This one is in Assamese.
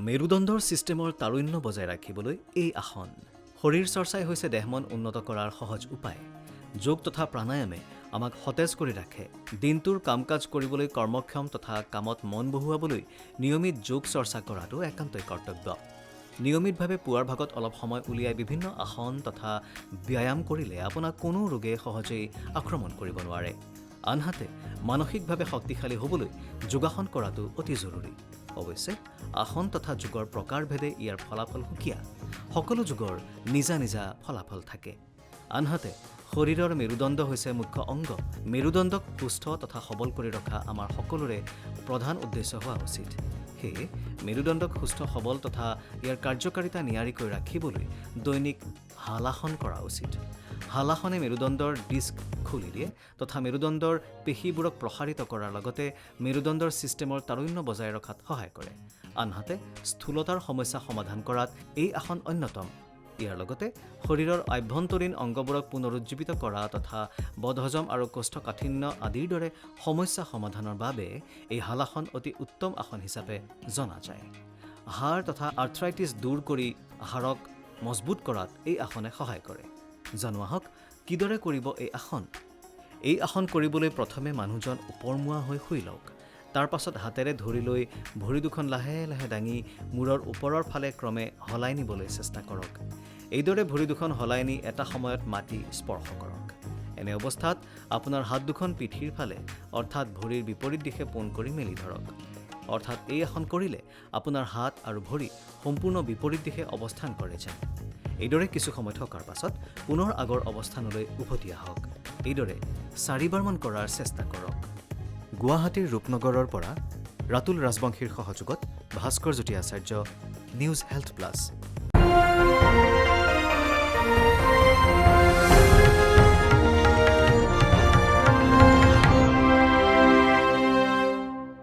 মেৰুদণ্ডৰ ছিষ্টেমৰ তাৰুণ্য বজাই ৰাখিবলৈ এই আসন। শৰীৰ চৰ্চাই হৈছে দেহমন উন্নত কৰাৰ সহজ উপায়। যোগ তথা প্ৰাণায়ামে আমাক সতেজ কৰি ৰাখে। দিনটোৰ কাম কাজ কৰিবলৈ কৰ্মক্ষম তথা কামত মন বহুৱাবলৈ নিয়মিত যোগ চৰ্চা কৰাটো একান্তই কৰ্তব্য। নিয়মিতভাৱে পুৱাৰ ভাগত অলপ সময় উলিয়াই বিভিন্ন আসন তথা ব্যায়াম কৰিলে আপোনাক কোনো ৰোগে সহজেই আক্ৰমণ কৰিব নোৱাৰে। আনহাতে মানসিকভাৱে শক্তিশালী হ'বলৈ যোগাসন কৰাটো অতি জৰুৰী। অৱশ্যে আসন তথা যোগৰ প্ৰকাৰভেদে ইয়াৰ ফলাফল সুকীয়া। সকলো যোগৰ নিজা নিজা ফলাফল থাকে। আনহাতে শৰীৰৰ মেৰুদণ্ড হৈছে মুখ্য অংগ। মেৰুদণ্ডক সুস্থ তথা সবল কৰি ৰখা আমাৰ সকলোৰে প্ৰধান উদ্দেশ্য হোৱা উচিত। সেয়ে মেৰুদণ্ডক সুস্থ সবল তথা ইয়াৰ কাৰ্যকাৰিতা নিয়াৰিকৈ ৰাখিবলৈ দৈনিক হালাসন কৰা উচিত। হালাসনে মেৰুদণ্ডৰ ডিস্ক খুলি দিয়ে তথা মেৰুদণ্ডৰ পেশীবোৰক প্ৰসাৰিত কৰাৰ লগতে মেৰুদণ্ডৰ ছিষ্টেমৰ তাৰুণ্য বজাই ৰখাত সহায় কৰে। আনহাতে স্থূলতাৰ সমস্যা সমাধান কৰাত এই আসন অন্যতম। ইয়াৰ লগতে শৰীৰৰ আভ্যন্তৰীণ অংগবোৰক পুনৰুজ্জীৱিত কৰা তথা বদহজম আৰু কোষ্ঠকাঠিন্য আদিৰ দৰে সমস্যা সমাধানৰ বাবে এই হালাসন অতি উত্তম আসন হিচাপে জনা যায়। হাড় তথা আৰ্থ্ৰাইটিছ দূৰ কৰি হাড়ক মজবুত কৰাত এই আসনে সহায় কৰে। জনোৱা হওক কিদৰে কৰিব এই আসন। এই আসন কৰিবলৈ প্ৰথমে মানুহজন ওপৰমুৱা হৈ শুই লওক। তাৰ পাছত হাতেৰে ধৰি লৈ ভৰি দুখন লাহে লাহে দাঙি মূৰৰ ওপৰৰ ফালে ক্ৰমে হলাই নিবলৈ চেষ্টা কৰক। এইদৰে ভৰি দুখন হলাই নি এটা সময়ত মাটি স্পৰ্শ কৰক। এনে অৱস্থাত আপোনাৰ হাত দুখন পিঠিৰ ফালে অৰ্থাৎ ভৰিৰ বিপৰীত দিশে পোন কৰি মেলি ধৰক। অৰ্থাৎ এই আসন কৰিলে আপোনাৰ হাত আৰু ভৰি সম্পূৰ্ণ বিপৰীত দিশে অৱস্থান কৰে যেন। এইদৰে কিছু সময় থকাৰ পাছত পুনৰ আগৰ অৱস্থানলৈ উভতি আহক। এইদৰে 4বাৰমান কৰাৰ চেষ্টা কৰক। গুৱাহাটীৰ ৰূপনগৰৰ পৰা ৰাতুল ৰাজবংশীৰ সহযোগত ভাস্কৰ জ্যোতি আচাৰ্য, নিউজ হেল্থ প্লাছ।